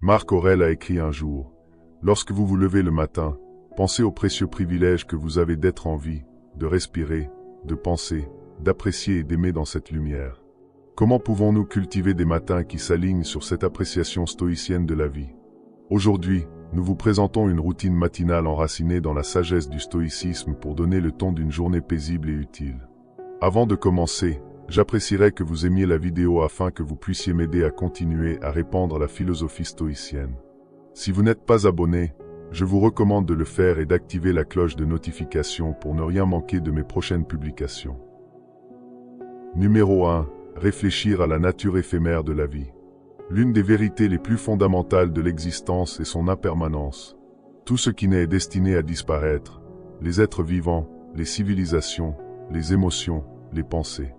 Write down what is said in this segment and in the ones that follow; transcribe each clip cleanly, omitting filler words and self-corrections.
Marc Aurèle a écrit un jour: « Lorsque vous vous levez le matin, pensez au précieux privilège que vous avez d'être en vie, de respirer, de penser, d'apprécier et d'aimer dans cette lumière. » Comment pouvons-nous cultiver des matins qui s'alignent sur cette appréciation stoïcienne de la vie? Aujourd'hui, nous vous présentons une routine matinale enracinée dans la sagesse du stoïcisme pour donner le ton d'une journée paisible et utile. Avant de commencer, j'apprécierais que vous aimiez la vidéo afin que vous puissiez m'aider à continuer à répandre la philosophie stoïcienne. Si vous n'êtes pas abonné, je vous recommande de le faire et d'activer la cloche de notification pour ne rien manquer de mes prochaines publications. Numéro 1. Réfléchir à la nature éphémère de la vie. L'une des vérités les plus fondamentales de l'existence est son impermanence. Tout ce qui naît est destiné à disparaître, les êtres vivants, les civilisations, les émotions, les pensées.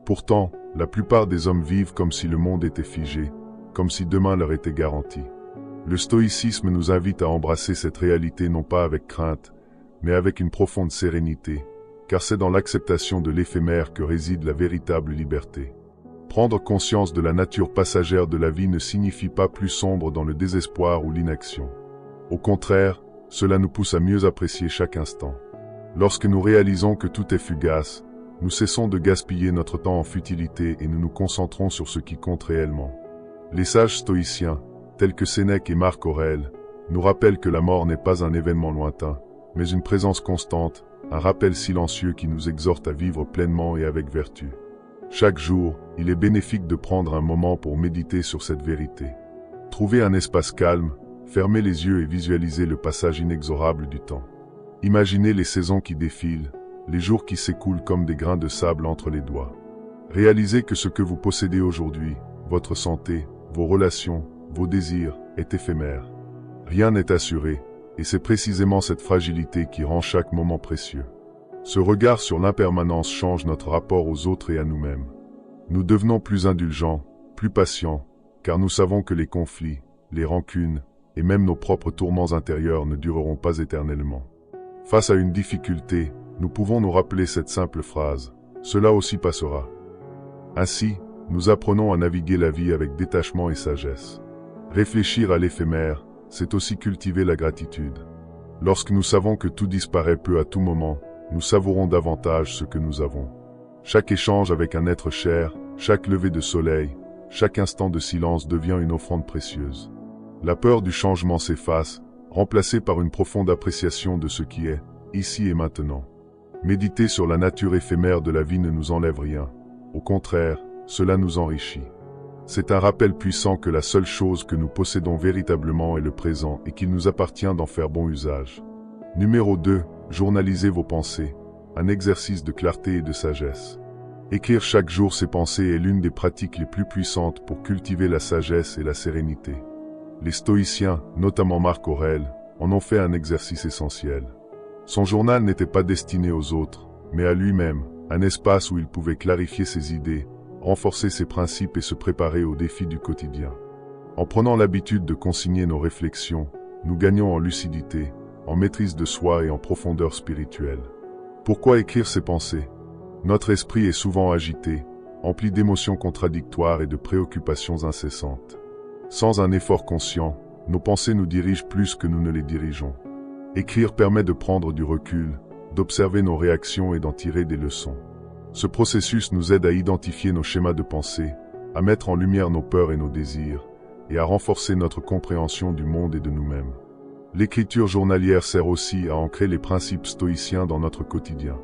Pourtant, la plupart des hommes vivent comme si le monde était figé, comme si demain leur était garanti. Le stoïcisme nous invite à embrasser cette réalité non pas avec crainte, mais avec une profonde sérénité, car c'est dans l'acceptation de l'éphémère que réside la véritable liberté. Prendre conscience de la nature passagère de la vie ne signifie pas plus sombre dans le désespoir ou l'inaction. Au contraire, cela nous pousse à mieux apprécier chaque instant. Lorsque nous réalisons que tout est fugace, nous cessons de gaspiller notre temps en futilité et nous nous concentrons sur ce qui compte réellement. Les sages stoïciens, tels que Sénèque et Marc Aurèle, nous rappellent que la mort n'est pas un événement lointain, mais une présence constante, un rappel silencieux qui nous exhorte à vivre pleinement et avec vertu. Chaque jour, il est bénéfique de prendre un moment pour méditer sur cette vérité. Trouver un espace calme, fermer les yeux et visualiser le passage inexorable du temps. Imaginez les saisons qui défilent, les jours qui s'écoulent comme des grains de sable entre les doigts. Réalisez que ce que vous possédez aujourd'hui, votre santé, vos relations, vos désirs, est éphémère. Rien n'est assuré, et c'est précisément cette fragilité qui rend chaque moment précieux. Ce regard sur l'impermanence change notre rapport aux autres et à nous-mêmes. Nous devenons plus indulgents, plus patients, car nous savons que les conflits, les rancunes, et même nos propres tourments intérieurs ne dureront pas éternellement. Face à une difficulté, nous pouvons nous rappeler cette simple phrase: « Cela aussi passera ». Ainsi, nous apprenons à naviguer la vie avec détachement et sagesse. Réfléchir à l'éphémère, c'est aussi cultiver la gratitude. Lorsque nous savons que tout disparaît peu à tout moment, nous savourons davantage ce que nous avons. Chaque échange avec un être cher, chaque lever de soleil, chaque instant de silence devient une offrande précieuse. La peur du changement s'efface, remplacée par une profonde appréciation de ce qui est, ici et maintenant. Méditer sur la nature éphémère de la vie ne nous enlève rien. Au contraire, cela nous enrichit. C'est un rappel puissant que la seule chose que nous possédons véritablement est le présent et qu'il nous appartient d'en faire bon usage. Numéro 2. Journalisez vos pensées, un exercice de clarté et de sagesse. Écrire chaque jour ses pensées est l'une des pratiques les plus puissantes pour cultiver la sagesse et la sérénité. Les stoïciens, notamment Marc Aurèle, en ont fait un exercice essentiel. Son journal n'était pas destiné aux autres, mais à lui-même, un espace où il pouvait clarifier ses idées, renforcer ses principes et se préparer aux défis du quotidien. En prenant l'habitude de consigner nos réflexions, nous gagnons en lucidité, en maîtrise de soi et en profondeur spirituelle. Pourquoi écrire ses pensées? Notre esprit est souvent agité, empli d'émotions contradictoires et de préoccupations incessantes. Sans un effort conscient, nos pensées nous dirigent plus que nous ne les dirigeons. Écrire permet de prendre du recul, d'observer nos réactions et d'en tirer des leçons. Ce processus nous aide à identifier nos schémas de pensée, à mettre en lumière nos peurs et nos désirs, et à renforcer notre compréhension du monde et de nous-mêmes. L'écriture journalière sert aussi à ancrer les principes stoïciens dans notre quotidien.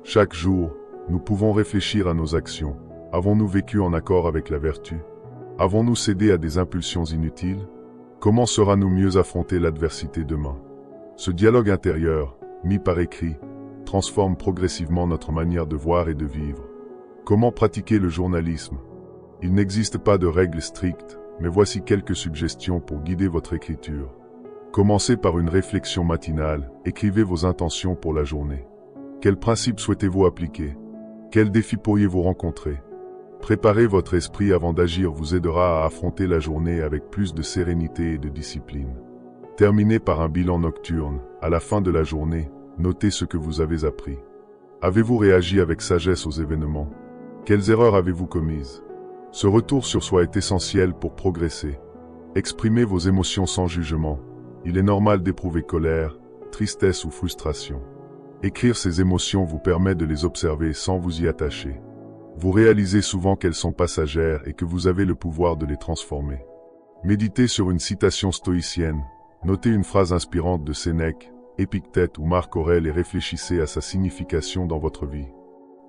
Chaque jour, nous pouvons réfléchir à nos actions. Avons-nous vécu en accord avec la vertu? Avons-nous cédé à des impulsions inutiles? Comment sera-nous mieux affronter l'adversité demain? Ce dialogue intérieur, mis par écrit, transforme progressivement notre manière de voir et de vivre. Comment pratiquer le journalisme? Il n'existe pas de règles strictes, mais voici quelques suggestions pour guider votre écriture. Commencez par une réflexion matinale, écrivez vos intentions pour la journée. Quels principes souhaitez-vous appliquer? Quels défis pourriez-vous rencontrer? Préparer votre esprit avant d'agir vous aidera à affronter la journée avec plus de sérénité et de discipline. Terminez par un bilan nocturne. À la fin de la journée, notez ce que vous avez appris. Avez-vous réagi avec sagesse aux événements? Quelles erreurs avez-vous commises? Ce retour sur soi est essentiel pour progresser. Exprimez vos émotions sans jugement. Il est normal d'éprouver colère, tristesse ou frustration. Écrire ces émotions vous permet de les observer sans vous y attacher. Vous réalisez souvent qu'elles sont passagères et que vous avez le pouvoir de les transformer. Méditez sur une citation stoïcienne, notez une phrase inspirante de Sénèque, Épictète ou Marc Aurèle et réfléchissez à sa signification dans votre vie.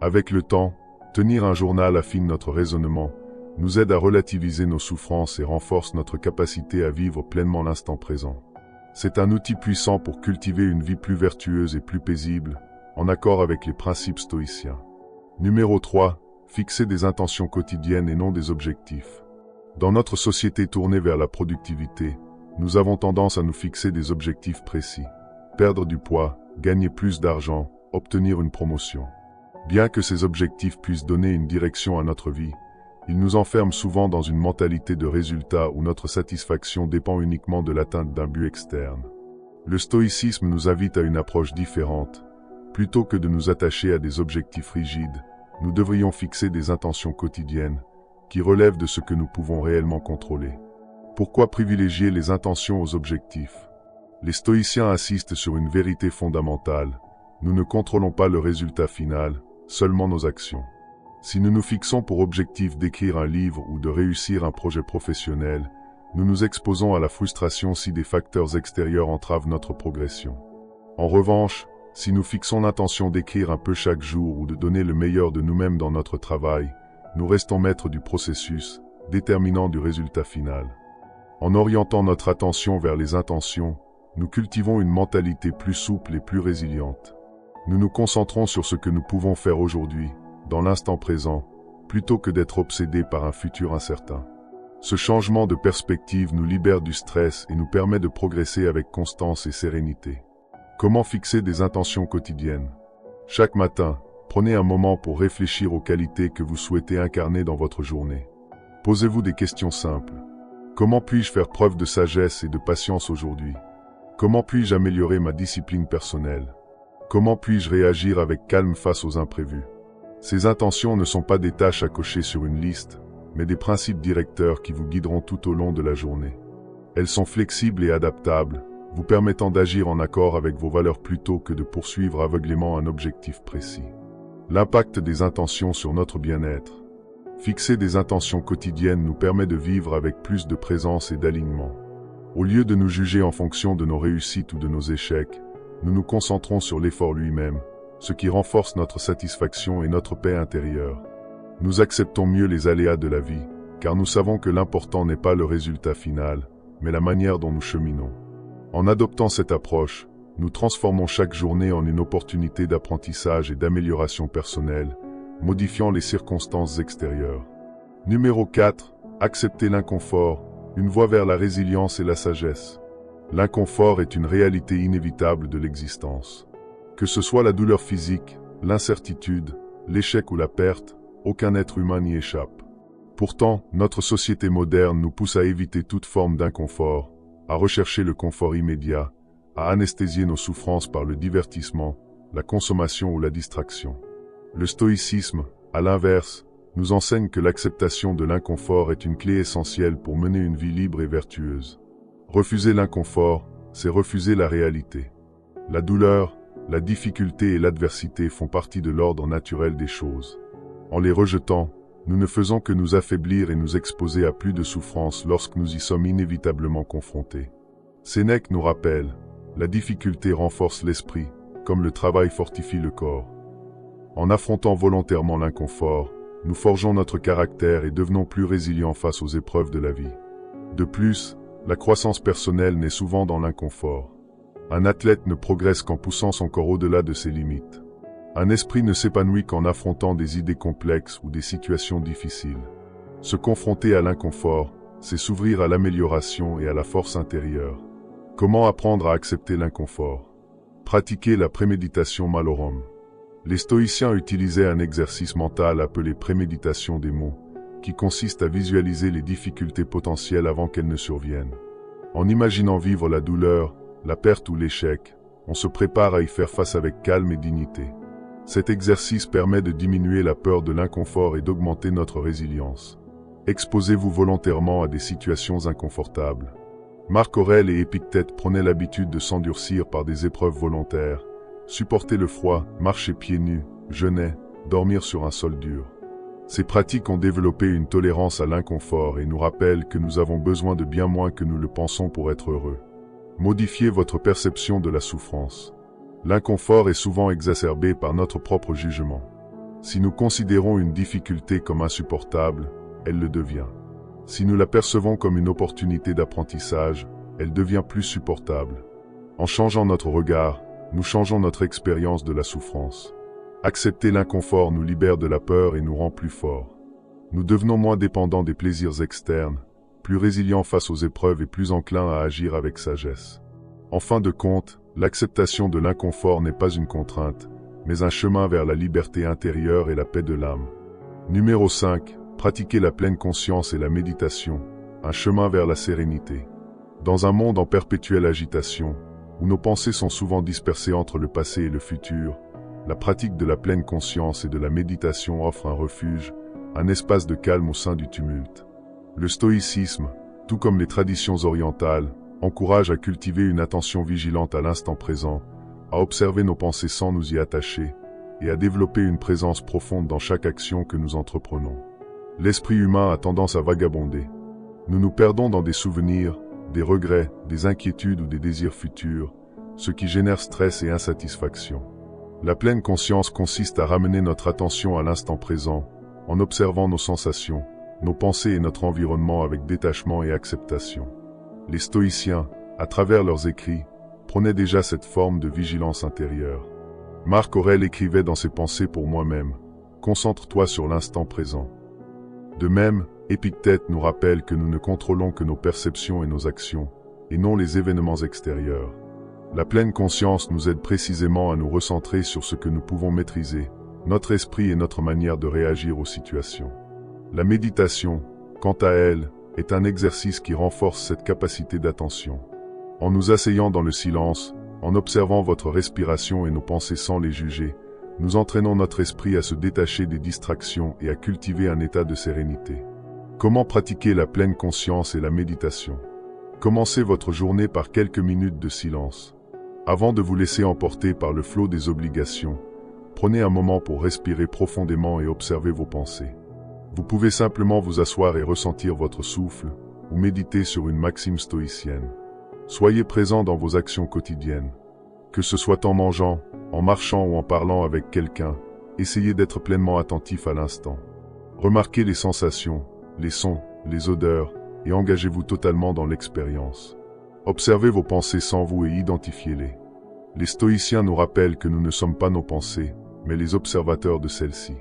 Avec le temps, tenir un journal affine notre raisonnement, nous aide à relativiser nos souffrances et renforce notre capacité à vivre pleinement l'instant présent. C'est un outil puissant pour cultiver une vie plus vertueuse et plus paisible, en accord avec les principes stoïciens. Numéro 3. Fixer des intentions quotidiennes et non des objectifs. Dans notre société tournée vers la productivité, nous avons tendance à nous fixer des objectifs précis. Perdre du poids, gagner plus d'argent, obtenir une promotion. Bien que ces objectifs puissent donner une direction à notre vie, ils nous enferment souvent dans une mentalité de résultat où notre satisfaction dépend uniquement de l'atteinte d'un but externe. Le stoïcisme nous invite à une approche différente. Plutôt que de nous attacher à des objectifs rigides, nous devrions fixer des intentions quotidiennes qui relèvent de ce que nous pouvons réellement contrôler. Pourquoi privilégier les intentions aux objectifs? Les stoïciens insistent sur une vérité fondamentale. Nous ne contrôlons pas le résultat final, seulement nos actions. Si nous nous fixons pour objectif d'écrire un livre ou de réussir un projet professionnel, nous nous exposons à la frustration si des facteurs extérieurs entravent notre progression. En revanche, si nous fixons l'intention d'écrire un peu chaque jour ou de donner le meilleur de nous-mêmes dans notre travail, nous restons maîtres du processus, déterminants du résultat final. En orientant notre attention vers les intentions, nous cultivons une mentalité plus souple et plus résiliente. Nous nous concentrons sur ce que nous pouvons faire aujourd'hui, dans l'instant présent, plutôt que d'être obsédés par un futur incertain. Ce changement de perspective nous libère du stress et nous permet de progresser avec constance et sérénité. Comment fixer des intentions quotidiennes? Chaque matin, prenez un moment pour réfléchir aux qualités que vous souhaitez incarner dans votre journée. Posez-vous des questions simples. Comment puis-je faire preuve de sagesse et de patience aujourd'hui? Comment puis-je améliorer ma discipline personnelle? Comment puis-je réagir avec calme face aux imprévus? Ces intentions ne sont pas des tâches à cocher sur une liste, mais des principes directeurs qui vous guideront tout au long de la journée. Elles sont flexibles et adaptables, vous permettant d'agir en accord avec vos valeurs plutôt que de poursuivre aveuglément un objectif précis. L'impact des intentions sur notre bien-être. Fixer des intentions quotidiennes nous permet de vivre avec plus de présence et d'alignement. Au lieu de nous juger en fonction de nos réussites ou de nos échecs, nous nous concentrons sur l'effort lui-même, ce qui renforce notre satisfaction et notre paix intérieure. Nous acceptons mieux les aléas de la vie, car nous savons que l'important n'est pas le résultat final, mais la manière dont nous cheminons. En adoptant cette approche, nous transformons chaque journée en une opportunité d'apprentissage et d'amélioration personnelle, modifiant les circonstances extérieures. Numéro 4. Accepter l'inconfort, une voie vers la résilience et la sagesse. L'inconfort est une réalité inévitable de l'existence. Que ce soit la douleur physique, l'incertitude, l'échec ou la perte, aucun être humain n'y échappe. Pourtant, notre société moderne nous pousse à éviter toute forme d'inconfort, à rechercher le confort immédiat, à anesthésier nos souffrances par le divertissement, la consommation ou la distraction. Le stoïcisme, à l'inverse, nous enseigne que l'acceptation de l'inconfort est une clé essentielle pour mener une vie libre et vertueuse. Refuser l'inconfort, c'est refuser la réalité. La douleur, la difficulté et l'adversité font partie de l'ordre naturel des choses. En les rejetant, nous ne faisons que nous affaiblir et nous exposer à plus de souffrance lorsque nous y sommes inévitablement confrontés. Sénèque nous rappelle, la difficulté renforce l'esprit, comme le travail fortifie le corps. En affrontant volontairement l'inconfort, nous forgeons notre caractère et devenons plus résilients face aux épreuves de la vie. De plus, la croissance personnelle naît souvent dans l'inconfort. Un athlète ne progresse qu'en poussant son corps au-delà de ses limites. Un esprit ne s'épanouit qu'en affrontant des idées complexes ou des situations difficiles. Se confronter à l'inconfort, c'est s'ouvrir à l'amélioration et à la force intérieure. Comment apprendre à accepter l'inconfort? Pratiquer la préméditation malorum. Les stoïciens utilisaient un exercice mental appelé préméditation des mots, qui consiste à visualiser les difficultés potentielles avant qu'elles ne surviennent. En imaginant vivre la douleur, la perte ou l'échec, on se prépare à y faire face avec calme et dignité. Cet exercice permet de diminuer la peur de l'inconfort et d'augmenter notre résilience. Exposez-vous volontairement à des situations inconfortables. Marc Aurèle et Épictète prenaient l'habitude de s'endurcir par des épreuves volontaires, supporter le froid, marcher pieds nus, jeûner, dormir sur un sol dur. Ces pratiques ont développé une tolérance à l'inconfort et nous rappellent que nous avons besoin de bien moins que nous le pensons pour être heureux. Modifiez votre perception de la souffrance. L'inconfort est souvent exacerbé par notre propre jugement. Si nous considérons une difficulté comme insupportable, elle le devient. Si nous la percevons comme une opportunité d'apprentissage, elle devient plus supportable. En changeant notre regard, nous changeons notre expérience de la souffrance. Accepter l'inconfort nous libère de la peur et nous rend plus forts. Nous devenons moins dépendants des plaisirs externes, plus résilients face aux épreuves et plus enclins à agir avec sagesse. En fin de compte, l'acceptation de l'inconfort n'est pas une contrainte, mais un chemin vers la liberté intérieure et la paix de l'âme. Numéro 5. Pratiquer la pleine conscience et la méditation, un chemin vers la sérénité. Dans un monde en perpétuelle agitation, où nos pensées sont souvent dispersées entre le passé et le futur, la pratique de la pleine conscience et de la méditation offre un refuge, un espace de calme au sein du tumulte. Le stoïcisme, tout comme les traditions orientales, encourage à cultiver une attention vigilante à l'instant présent, à observer nos pensées sans nous y attacher, et à développer une présence profonde dans chaque action que nous entreprenons. L'esprit humain a tendance à vagabonder. Nous nous perdons dans des souvenirs, des regrets, des inquiétudes ou des désirs futurs, ce qui génère stress et insatisfaction. La pleine conscience consiste à ramener notre attention à l'instant présent, en observant nos sensations, nos pensées et notre environnement avec détachement et acceptation. Les stoïciens, à travers leurs écrits, prônaient déjà cette forme de vigilance intérieure. Marc Aurèle écrivait dans ses pensées pour moi-même, « Concentre-toi sur l'instant présent ». De même, Épictète nous rappelle que nous ne contrôlons que nos perceptions et nos actions, et non les événements extérieurs. La pleine conscience nous aide précisément à nous recentrer sur ce que nous pouvons maîtriser, notre esprit et notre manière de réagir aux situations. La méditation, quant à elle, est un exercice qui renforce cette capacité d'attention. En nous asseyant dans le silence, en observant votre respiration et nos pensées sans les juger, nous entraînons notre esprit à se détacher des distractions et à cultiver un état de sérénité. Comment pratiquer la pleine conscience et la méditation? Commencez votre journée par quelques minutes de silence. Avant de vous laisser emporter par le flot des obligations, prenez un moment pour respirer profondément et observer vos pensées. Vous pouvez simplement vous asseoir et ressentir votre souffle, ou méditer sur une maxime stoïcienne. Soyez présent dans vos actions quotidiennes. Que ce soit en mangeant, en marchant ou en parlant avec quelqu'un, essayez d'être pleinement attentif à l'instant. Remarquez les sensations, les sons, les odeurs, et engagez-vous totalement dans l'expérience. Observez vos pensées sans vous et identifiez-les. Les stoïciens nous rappellent que nous ne sommes pas nos pensées, mais les observateurs de celles-ci.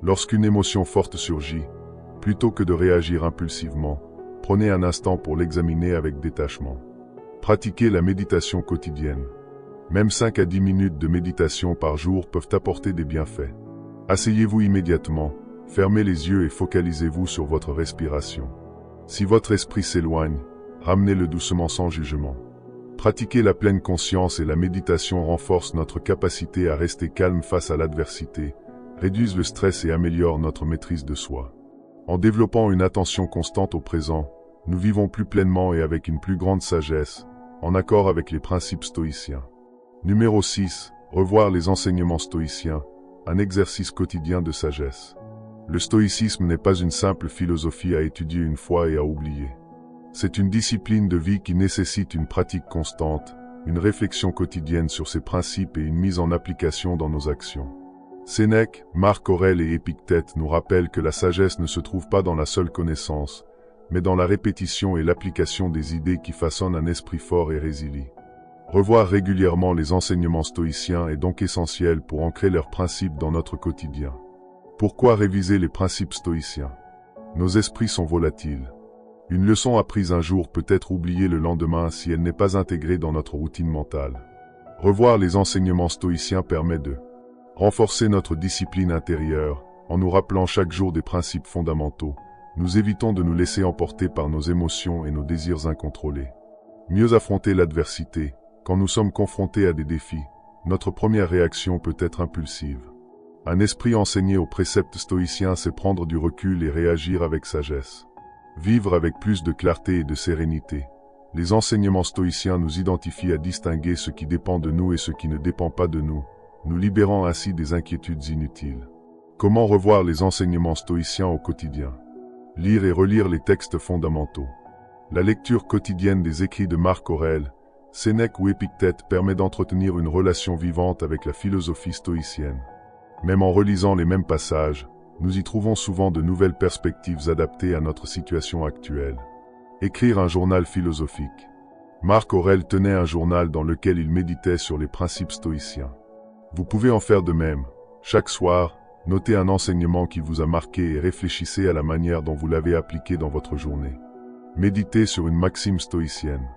Lorsqu'une émotion forte surgit, plutôt que de réagir impulsivement, prenez un instant pour l'examiner avec détachement. Pratiquez la méditation quotidienne. Même 5 à 10 minutes de méditation par jour peuvent apporter des bienfaits. Asseyez-vous immédiatement, fermez les yeux et focalisez-vous sur votre respiration. Si votre esprit s'éloigne, ramenez-le doucement sans jugement. Pratiquer la pleine conscience et la méditation renforcent notre capacité à rester calme face à l'adversité, réduisent le stress et améliorent notre maîtrise de soi. En développant une attention constante au présent, nous vivons plus pleinement et avec une plus grande sagesse, en accord avec les principes stoïciens. Numéro 6. Revoir les enseignements stoïciens, un exercice quotidien de sagesse. Le stoïcisme n'est pas une simple philosophie à étudier une fois et à oublier. C'est une discipline de vie qui nécessite une pratique constante, une réflexion quotidienne sur ses principes et une mise en application dans nos actions. Sénèque, Marc Aurèle et Épictète nous rappellent que la sagesse ne se trouve pas dans la seule connaissance, mais dans la répétition et l'application des idées qui façonnent un esprit fort et résilient. Revoir régulièrement les enseignements stoïciens est donc essentiel pour ancrer leurs principes dans notre quotidien. Pourquoi réviser les principes stoïciens? Nos esprits sont volatiles. Une leçon apprise un jour peut être oubliée le lendemain si elle n'est pas intégrée dans notre routine mentale. Revoir les enseignements stoïciens permet de renforcer notre discipline intérieure, en nous rappelant chaque jour des principes fondamentaux. Nous évitons de nous laisser emporter par nos émotions et nos désirs incontrôlés. Mieux affronter l'adversité. Quand nous sommes confrontés à des défis, notre première réaction peut être impulsive. Un esprit enseigné aux préceptes stoïciens sait prendre du recul et réagir avec sagesse. Vivre avec plus de clarté et de sérénité. Les enseignements stoïciens nous identifient à distinguer ce qui dépend de nous et ce qui ne dépend pas de nous, nous libérant ainsi des inquiétudes inutiles. Comment revoir les enseignements stoïciens au quotidien? Lire et relire les textes fondamentaux. La lecture quotidienne des écrits de Marc Aurèle, Sénèque ou Épictète permet d'entretenir une relation vivante avec la philosophie stoïcienne. Même en relisant les mêmes passages, nous y trouvons souvent de nouvelles perspectives adaptées à notre situation actuelle. Écrire un journal philosophique. Marc Aurèle tenait un journal dans lequel il méditait sur les principes stoïciens. Vous pouvez en faire de même. Chaque soir, notez un enseignement qui vous a marqué et réfléchissez à la manière dont vous l'avez appliqué dans votre journée. Méditez sur une maxime stoïcienne.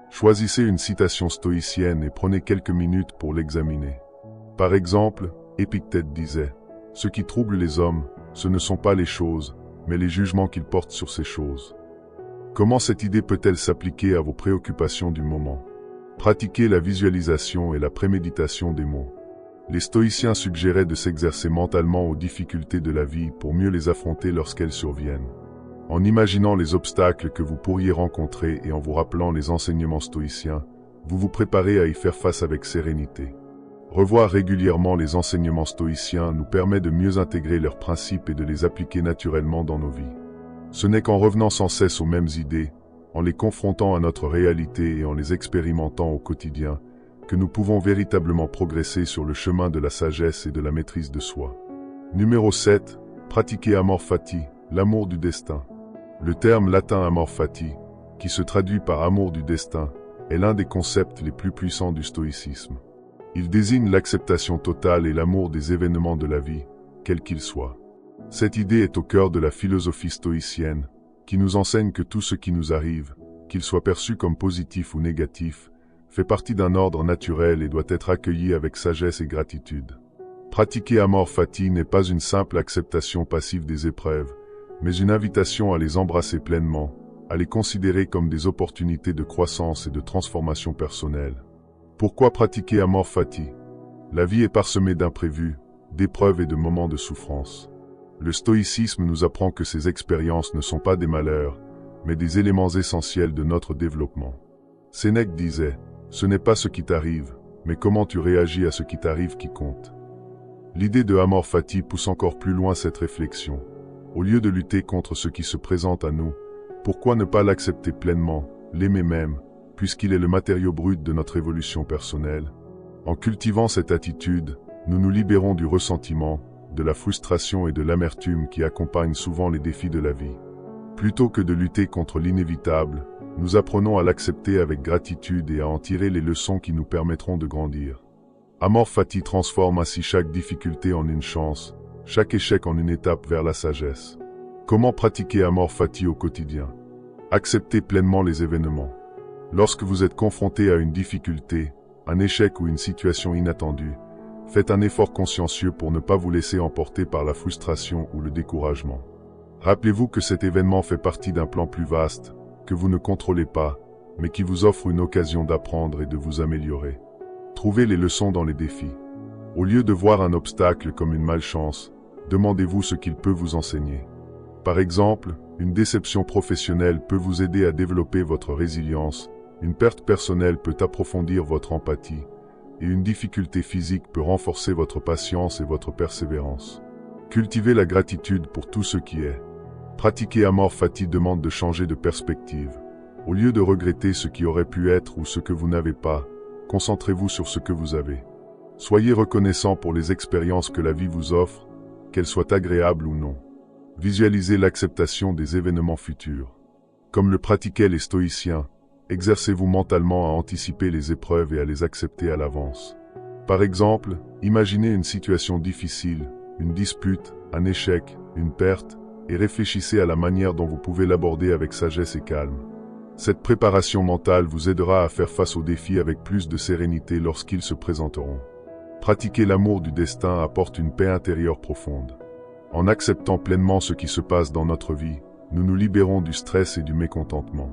Choisissez une citation stoïcienne et prenez quelques minutes pour l'examiner. Par exemple, Épictète disait « Ce qui trouble les hommes, ce ne sont pas les choses, mais les jugements qu'ils portent sur ces choses. » Comment cette idée peut-elle s'appliquer à vos préoccupations du moment? Pratiquez la visualisation et la préméditation des mots. Les stoïciens suggéraient de s'exercer mentalement aux difficultés de la vie pour mieux les affronter lorsqu'elles surviennent. En imaginant les obstacles que vous pourriez rencontrer et en vous rappelant les enseignements stoïciens, vous vous préparez à y faire face avec sérénité. Revoir régulièrement les enseignements stoïciens nous permet de mieux intégrer leurs principes et de les appliquer naturellement dans nos vies. Ce n'est qu'en revenant sans cesse aux mêmes idées, en les confrontant à notre réalité et en les expérimentant au quotidien, que nous pouvons véritablement progresser sur le chemin de la sagesse et de la maîtrise de soi. Numéro 7. Pratiquer amor fati, l'amour du destin. Le terme latin amor fati, qui se traduit par amour du destin, est l'un des concepts les plus puissants du stoïcisme. Il désigne l'acceptation totale et l'amour des événements de la vie, quels qu'ils soient. Cette idée est au cœur de la philosophie stoïcienne, qui nous enseigne que tout ce qui nous arrive, qu'il soit perçu comme positif ou négatif, fait partie d'un ordre naturel et doit être accueilli avec sagesse et gratitude. Pratiquer amor fati n'est pas une simple acceptation passive des épreuves, mais une invitation à les embrasser pleinement, à les considérer comme des opportunités de croissance et de transformation personnelle. Pourquoi pratiquer amor fati? La vie est parsemée d'imprévus, d'épreuves et de moments de souffrance. Le stoïcisme nous apprend que ces expériences ne sont pas des malheurs, mais des éléments essentiels de notre développement. Sénèque disait « Ce n'est pas ce qui t'arrive, mais comment tu réagis à ce qui t'arrive qui compte. » L'idée de amor fati pousse encore plus loin cette réflexion. Au lieu de lutter contre ce qui se présente à nous, pourquoi ne pas l'accepter pleinement, l'aimer même, puisqu'il est le matériau brut de notre évolution personnelle? En cultivant cette attitude, nous nous libérons du ressentiment, de la frustration et de l'amertume qui accompagnent souvent les défis de la vie. Plutôt que de lutter contre l'inévitable, nous apprenons à l'accepter avec gratitude et à en tirer les leçons qui nous permettront de grandir. Amor fati transforme ainsi chaque difficulté en une chance, chaque échec en une étape vers la sagesse. Comment pratiquer amor fati au quotidien? Acceptez pleinement les événements. Lorsque vous êtes confronté à une difficulté, un échec ou une situation inattendue, faites un effort consciencieux pour ne pas vous laisser emporter par la frustration ou le découragement. Rappelez-vous que cet événement fait partie d'un plan plus vaste, que vous ne contrôlez pas, mais qui vous offre une occasion d'apprendre et de vous améliorer. Trouvez les leçons dans les défis. Au lieu de voir un obstacle comme une malchance, demandez-vous ce qu'il peut vous enseigner. Par exemple, une déception professionnelle peut vous aider à développer votre résilience, une perte personnelle peut approfondir votre empathie, et une difficulté physique peut renforcer votre patience et votre persévérance. Cultivez la gratitude pour tout ce qui est. Pratiquer amor fati demande de changer de perspective. Au lieu de regretter ce qui aurait pu être ou ce que vous n'avez pas, concentrez-vous sur ce que vous avez. Soyez reconnaissant pour les expériences que la vie vous offre, qu'elles soient agréables ou non. Visualisez l'acceptation des événements futurs. Comme le pratiquaient les stoïciens, exercez-vous mentalement à anticiper les épreuves et à les accepter à l'avance. Par exemple, imaginez une situation difficile, une dispute, un échec, une perte, et réfléchissez à la manière dont vous pouvez l'aborder avec sagesse et calme. Cette préparation mentale vous aidera à faire face aux défis avec plus de sérénité lorsqu'ils se présenteront. Pratiquer l'amour du destin apporte une paix intérieure profonde. En acceptant pleinement ce qui se passe dans notre vie, nous nous libérons du stress et du mécontentement.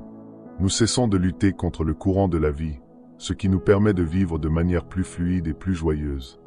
Nous cessons de lutter contre le courant de la vie, ce qui nous permet de vivre de manière plus fluide et plus joyeuse.